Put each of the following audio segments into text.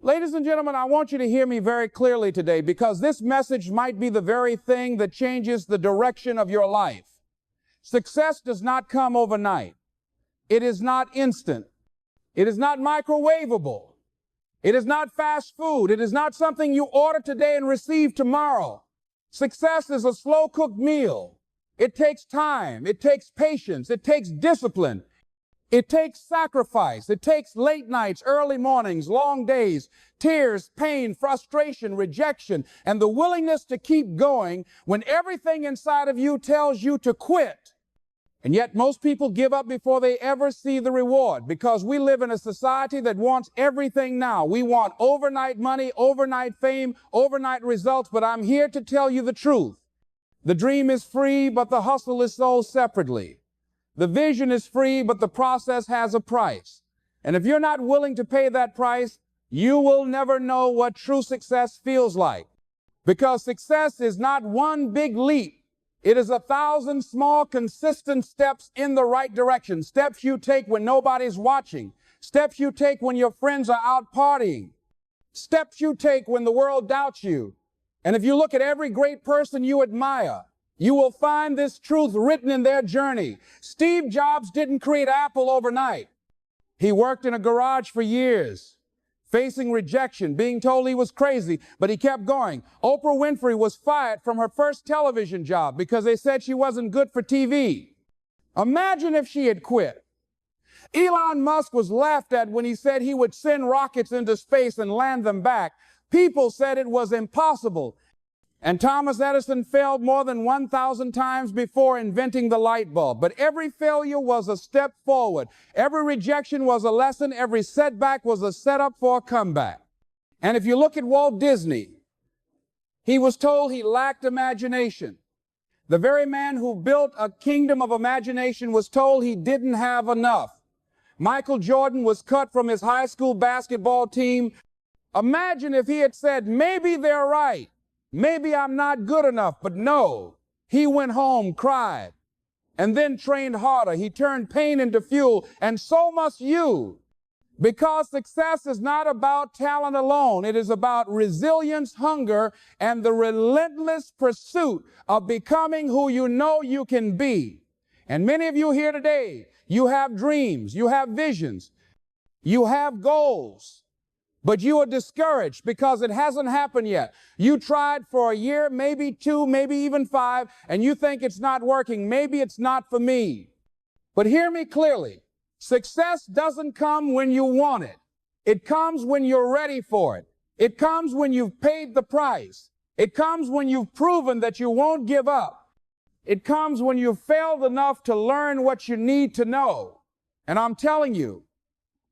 Ladies and gentlemen, I want you to hear me very clearly today, because this message might be the very thing that changes the direction of your life. Success does not come overnight. It is not instant. It is not microwavable. It is not fast food. It is not something you order today and receive tomorrow. Success is a slow-cooked meal. It takes time. It takes patience. It takes discipline. It takes sacrifice. It takes late nights, early mornings, long days, tears, pain, frustration, rejection, and the willingness to keep going when everything inside of you tells you to quit. And yet most people give up before they ever see the reward, because we live in a society that wants everything now. We want overnight money, overnight fame, overnight results, but I'm here to tell you the truth. The dream is free, but the hustle is sold separately. The vision is free, but the process has a price. And if you're not willing to pay that price, you will never know what true success feels like. Because success is not one big leap. It is 1,000 small, consistent steps in the right direction. Steps you take when nobody's watching. Steps you take when your friends are out partying. Steps you take when the world doubts you. And if you look at every great person you admire, you will find this truth written in their journey. Steve Jobs didn't create Apple overnight. He worked in a garage for years, facing rejection, being told he was crazy, but he kept going. Oprah Winfrey was fired from her first television job because they said she wasn't good for TV. Imagine if she had quit. Elon Musk was laughed at when he said he would send rockets into space and land them back. People said it was impossible. And Thomas Edison failed more than 1,000 times before inventing the light bulb. But every failure was a step forward. Every rejection was a lesson. Every setback was a setup for a comeback. And if you look at Walt Disney, he was told he lacked imagination. The very man who built a kingdom of imagination was told he didn't have enough. Michael Jordan was cut from his high school basketball team. Imagine if he had said, maybe they're right. Maybe I'm not good enough. But no, he went home, cried, and then trained harder. He turned pain into fuel, and so must you. Because success is not about talent alone. It is about resilience, hunger, and the relentless pursuit of becoming who you know you can be. And many of you here today, you have dreams, you have visions, you have goals. But you are discouraged because it hasn't happened yet. You tried for a year, maybe 2, maybe even 5, and you think it's not working. Maybe it's not for me. But hear me clearly. Success doesn't come when you want it. It comes when you're ready for it. It comes when you've paid the price. It comes when you've proven that you won't give up. It comes when you've failed enough to learn what you need to know. And I'm telling you,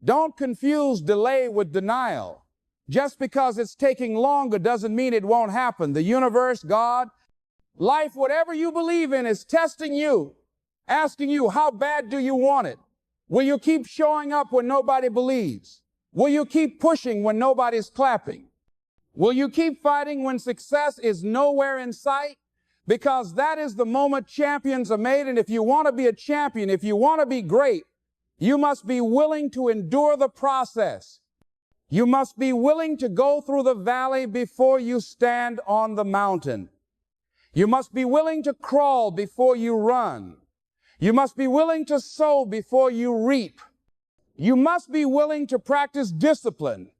don't confuse delay with denial. Just because it's taking longer doesn't mean it won't happen. The universe, God, life, whatever you believe in, is testing you, asking you, how bad do you want it? Will you keep showing up when nobody believes? Will you keep pushing when nobody's clapping? Will you keep fighting when success is nowhere in sight? Because that is the moment champions are made. And if you want to be a champion, if you want to be great, you must be willing to endure the process. You must be willing to go through the valley before you stand on the mountain. You must be willing to crawl before you run. You must be willing to sow before you reap. You must be willing to practice discipline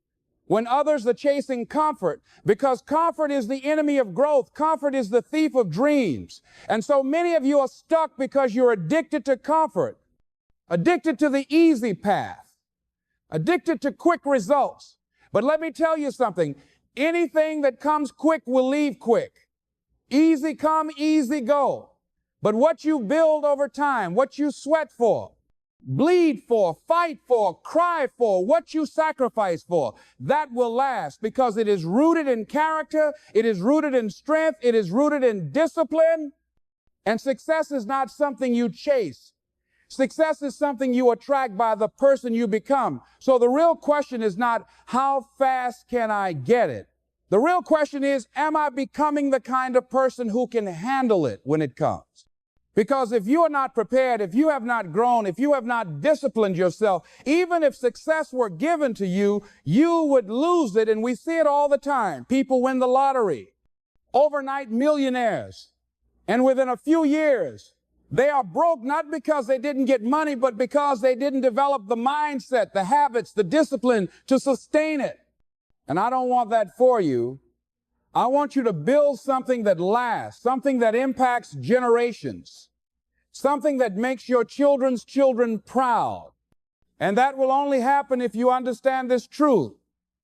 when others are chasing comfort, because comfort is the enemy of growth. Comfort is the thief of dreams. And so many of you are stuck because you're addicted to comfort. Addicted to the easy path, addicted to quick results. But let me tell you something, anything that comes quick will leave quick. Easy come, easy go. But what you build over time, what you sweat for, bleed for, fight for, cry for, what you sacrifice for, that will last, because it is rooted in character, it is rooted in strength, it is rooted in discipline. And success is not something you chase. Success is something you attract by the person you become. So the real question is not, how fast can I get it? The real question is, am I becoming the kind of person who can handle it when it comes? Because if you are not prepared, if you have not grown, if you have not disciplined yourself, even if success were given to you, you would lose it. And we see it all the time. People win the lottery, overnight millionaires, and within a few years, they are broke not because they didn't get money, but because they didn't develop the mindset, the habits, the discipline to sustain it. And I don't want that for you. I want you to build something that lasts, something that impacts generations, something that makes your children's children proud. And that will only happen if you understand this truth.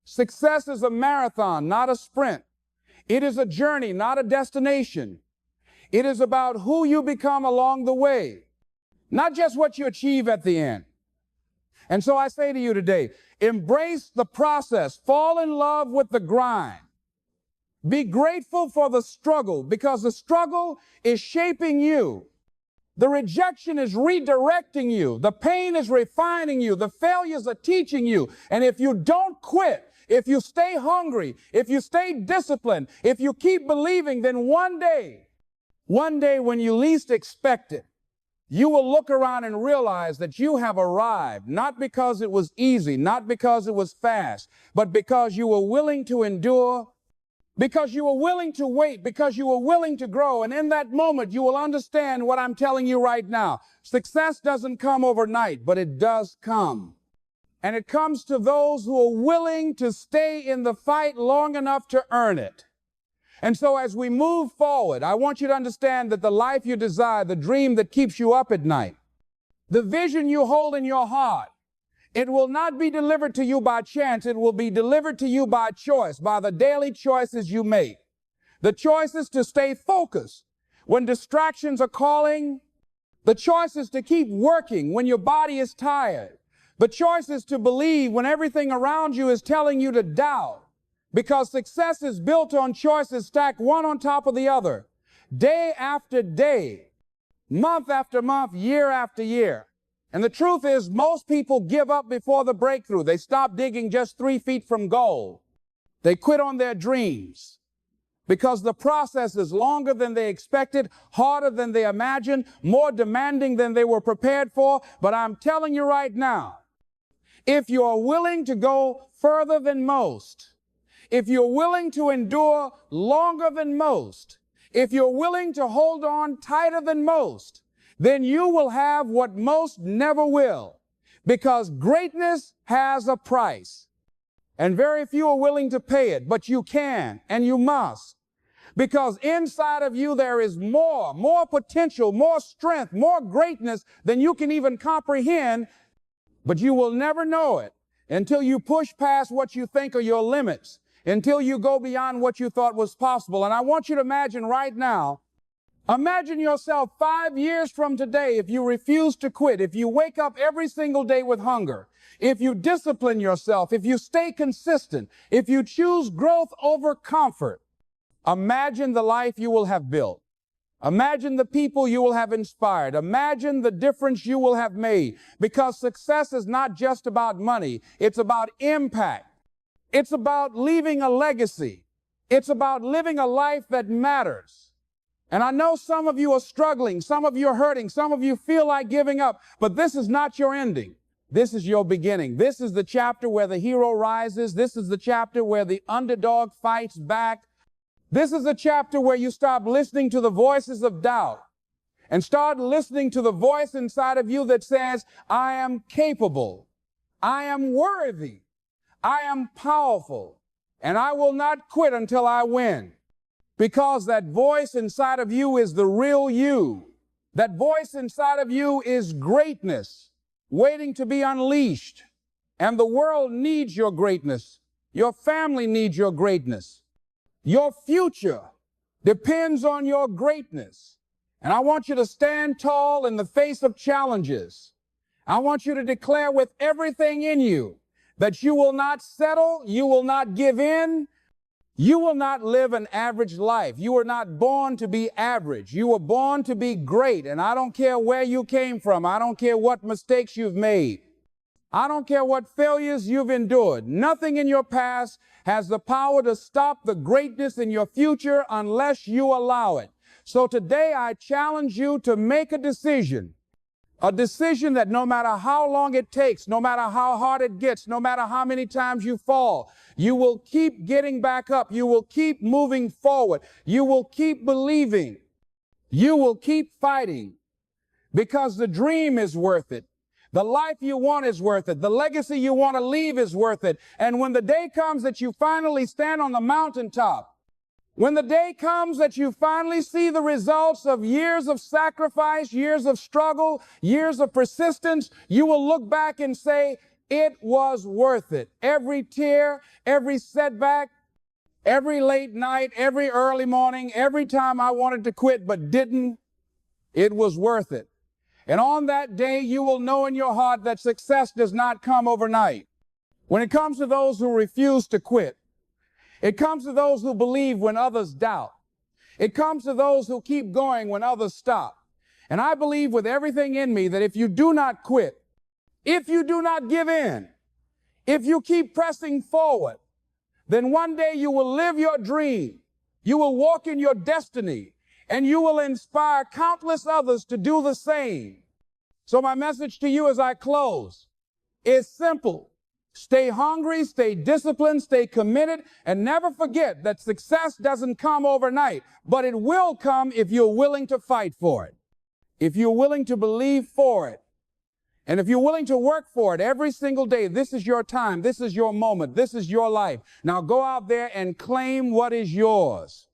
Success is a marathon, not a sprint. It is a journey, not a destination. It is about who you become along the way, not just what you achieve at the end. And so I say to you today, embrace the process. Fall in love with the grind. Be grateful for the struggle, because the struggle is shaping you. The rejection is redirecting you. The pain is refining you. The failures are teaching you. And if you don't quit, if you stay hungry, if you stay disciplined, if you keep believing, then one day when you least expect it, you will look around and realize that you have arrived, not because it was easy, not because it was fast, but because you were willing to endure, because you were willing to wait, because you were willing to grow. And in that moment, you will understand what I'm telling you right now. Success doesn't come overnight, but it does come. And it comes to those who are willing to stay in the fight long enough to earn it. And so as we move forward, I want you to understand that the life you desire, the dream that keeps you up at night, the vision you hold in your heart, it will not be delivered to you by chance. It will be delivered to you by choice, by the daily choices you make. The choices to stay focused when distractions are calling. The choices to keep working when your body is tired. The choices to believe when everything around you is telling you to doubt. Because success is built on choices stacked one on top of the other, day after day, month after month, year after year. And the truth is, most people give up before the breakthrough. They stop digging just 3 feet from goal. They quit on their dreams because the process is longer than they expected, harder than they imagined, more demanding than they were prepared for. But I'm telling you right now, if you're willing to go further than most, if you're willing to endure longer than most, if you're willing to hold on tighter than most, then you will have what most never will, because greatness has a price, and very few are willing to pay it, but you can and you must, because inside of you there is more potential, more strength, more greatness than you can even comprehend, but you will never know it until you push past what you think are your limits, until you go beyond what you thought was possible. And I want you to imagine right now, imagine yourself 5 years from today if you refuse to quit, if you wake up every single day with hunger, if you discipline yourself, if you stay consistent, if you choose growth over comfort. Imagine the life you will have built. Imagine the people you will have inspired. Imagine the difference you will have made, because success is not just about money. It's about impact. It's about leaving a legacy. It's about living a life that matters. And I know some of you are struggling, some of you are hurting, some of you feel like giving up, but this is not your ending. This is your beginning. This is the chapter where the hero rises. This is the chapter where the underdog fights back. This is the chapter where you stop listening to the voices of doubt and start listening to the voice inside of you that says, I am capable, I am worthy, I am powerful, and I will not quit until I win. Because that voice inside of you is the real you. That voice inside of you is greatness waiting to be unleashed. And the world needs your greatness. Your family needs your greatness. Your future depends on your greatness. And I want you to stand tall in the face of challenges. I want you to declare with everything in you that you will not settle, you will not give in, you will not live an average life. You were not born to be average. You were born to be great. And I don't care where you came from. I don't care what mistakes you've made. I don't care what failures you've endured. Nothing in your past has the power to stop the greatness in your future unless you allow it. So today I challenge you to make a decision that no matter how long it takes, no matter how hard it gets, no matter how many times you fall, you will keep getting back up. You will keep moving forward. You will keep believing. You will keep fighting, because the dream is worth it. The life you want is worth it. The legacy you want to leave is worth it. And when the day comes that you finally stand on the mountaintop, when the day comes that you finally see the results of years of sacrifice, years of struggle, years of persistence, you will look back and say, it was worth it. Every tear, every setback, every late night, every early morning, every time I wanted to quit but didn't, it was worth it. And on that day, you will know in your heart that success does not come overnight. When it comes to those who refuse to quit, it comes to those who believe when others doubt. It comes to those who keep going when others stop. And I believe with everything in me that if you do not quit, if you do not give in, if you keep pressing forward, then one day you will live your dream, you will walk in your destiny, and you will inspire countless others to do the same. So my message to you as I close is simple. Stay hungry, stay disciplined, stay committed, and never forget that success doesn't come overnight, but it will come if you're willing to fight for it, if you're willing to believe for it, and if you're willing to work for it every single day. This is your time, this is your moment, this is your life. Now go out there and claim what is yours.